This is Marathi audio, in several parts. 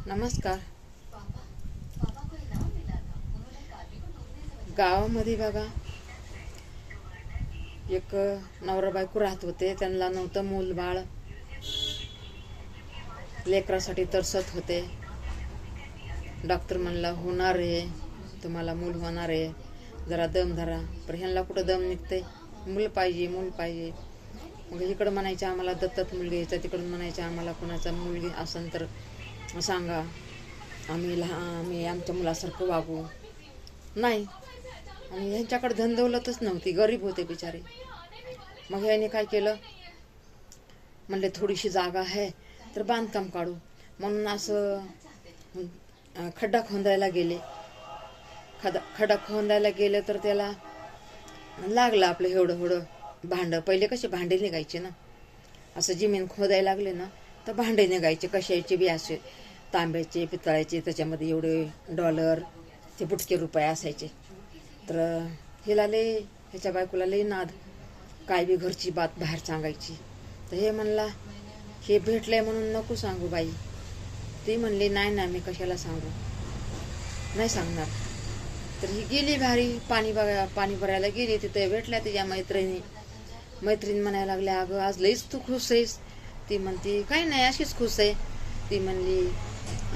नमस्कार. गावामध्ये बघा एक नवरा बायको राहत होते. त्यांना नव्हतं मूल बाळ. लेकरासाठी तरसत होते. डॉक्टर म्हणला होणार आहे, तुम्हाला मूल होणार आहे, जरा दम धरा. पण ह्यांना कुठं दम निघते, मूल पाहिजे मूल पाहिजे. मग इकडं म्हणायचं आम्हाला दत्तक मुलगी यायचा, तिकडून म्हणायचं आम्हाला कोणाचा मुलगी असेल तर सांगा, आम्ही आमच्या मुलासारखं वागू. नाही. आणि ह्यांच्याकडे धनदौलतच नव्हती, गरीब होते बिचारे. मग ह्याने काय केलं, म्हणले थोडीशी जागा आहे तर बांधकाम काढू म्हणून असं खड्डा खोदायला गेले. खड्डा खोदायला गेलं तर त्याला लागलं आपलं एवढं भांडं. पहिले कसे भांडे निघायचे ना, असं जमीन खोदायला लागले ना तर भांडे निघायचे, कशाचे बी असे, तांब्याचे पितळाचे. त्याच्यामध्ये एवढे डॉलर ते बुटके रुपये असायचे. तर हिला लई, ह्याच्या बायकोला लई नाद, काय बी घरची बात बाहेर सांगायची. तर हे म्हणला हे भेटलंय म्हणून नको सांगू बाई. ती म्हणली नाही ना, मी कशाला सांगू, नाही सांगणार. तर ही गेली भारी, पाणी भरायला गेली. तिथे भेटल्या तिच्या मैत्रीण म्हणायला लागल्या, अगं आज लईच तू खुश आहेस. ती म्हणती काही नाही, अशीच खुश आहे. ती म्हणली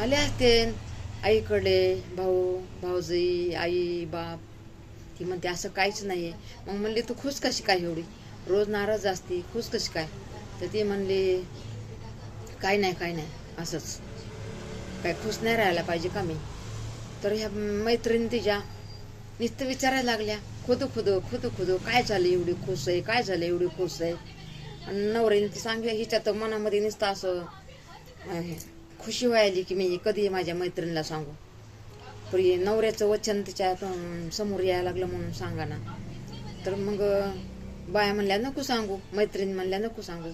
आले असते आईकडे, भाऊजी, आई बाप. ती म्हणते असं काहीच नाहीये. मग म्हणली तू खुश कशी काय एवढी, रोज नाराज असती, खुश कशी काय. तर ती म्हणली काय नाही असंच, काय खुश नाही राहायला पाहिजे का मी. तर ह्या मैत्रिणी तिच्या नुसतं विचारायला लागल्या, खुद काय झालं एवढी खुश आहे, काय झालं एवढी खुश आहे. आणि नवऱ्याने ती सांगल्या, हिच्या तर मनामध्ये नुसतं असं खुशी व्हायली की मी कधी माझ्या मैत्रिणीला सांगू. पण नवऱ्याचं वचन तिच्या समोर यायला लागलं म्हणून सांगा ना. तर मग बाया म्हणल्या नको सांगू, मैत्रीण म्हणल्या नको सांगू.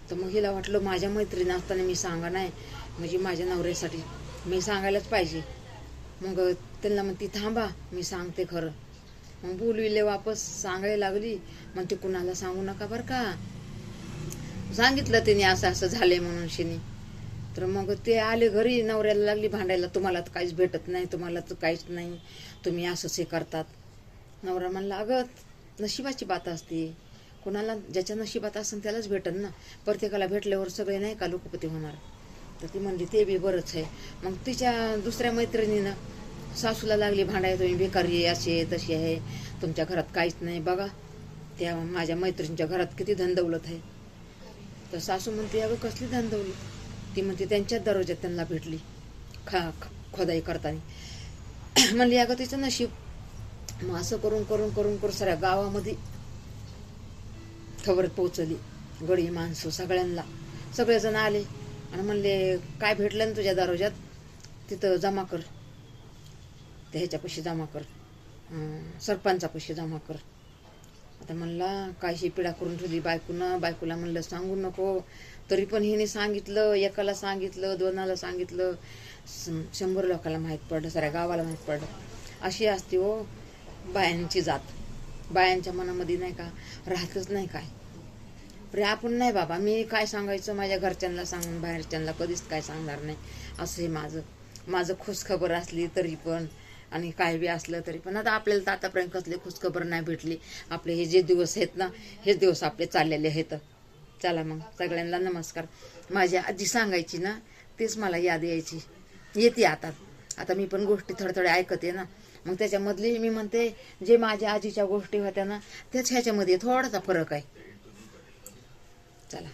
तर मग हिला वाटलं माझ्या मैत्रिणी असताना मी सांगा नाही, म्हणजे माझ्या नवऱ्यासाठी मी सांगायलाच पाहिजे. मग त्यांना म्हणती थांबा मी सांगते खरं. मग बोलविले, वापस सांगायला लागली. मग ते कुणाला सांगू नका बरं का. सांगितलं तिने असं झालंय म्हणून शिनी. तर मग ते आले घरी, नवऱ्याला लागली भांडायला, तुम्हाला तर काहीच भेटत नाही, तुम्हाला तर काहीच नाही, तुम्ही असंच हे करतात. नवरा म्हणला अगं नशिबाची बात असते, कोणाला ज्याच्या नशिबात असेल त्यालाच भेटन ना, प्रत्येकाला भेटल्यावर सगळे नाही का लोकपती होणार. तर ती म्हणली ते बी बरंच आहे. मग तिच्या दुसऱ्या मैत्रिणीनं सासूला लागली भांडायला, तुम्ही बेकारी अशी आहे तशी आहे, तुमच्या घरात काहीच नाही, बघा त्या माझ्या मैत्रिणीच्या घरात किती धनदौलत आहे. तर सासू म्हणते अगं कसली धनदौलत. ती म्हणते त्यांच्याच दरवाज्यात त्यांना भेटली खोदाई करताना. म्हणली अगं तिचं नशीब. मग असं करून साऱ्या गावामध्ये खबर पोचली. गडी माणसं सगळेजण आले आणि म्हणले काय भेटलं ना तुझ्या दरवाज्यात, तिथं जमा कर, ते ह्याच्यापाशी जमा कर, सरपंचापाशी जमा कर. आता म्हणला कायशी पिढा करून ठेवली बायकोला म्हणलं सांगू नको. तरी पण हिने सांगितलं, एकाला सांगितलं, दोनाला सांगितलं, 100 लोकांना माहीत पडलं, साऱ्या गावाला माहीत पडलं. अशी असते हो बायांची जात. बायांच्या मनामध्ये नाही का राहतच नाही काय. अरे आपण नाही बाबा, मी काय सांगायचं माझ्या घरच्यांना सांगून बाहेरच्यांना कधीच काय सांगणार नाही. असं हे माझं खुशखबर असली तरी पण, आणि काय बी असलं तरी पण. आता आपल्याला तर आतापर्यंत कसली खुशखबर नाही भेटली. आपले हे जे दिवस आहेत ना, हेच दिवस आपले चाललेले आहेत. चला मग सगळ्यांना नमस्कार. माझी आजी सांगायची ना, तेच मला याद येते आता मी पण गोष्टी थोड्या ऐकते ना. मग त्याच्यामधली मी म्हणते, जे माझ्या आजीच्या गोष्टी होत्या ना, त्याच ह्याच्यामध्ये थोडासा फरक आहे. चला.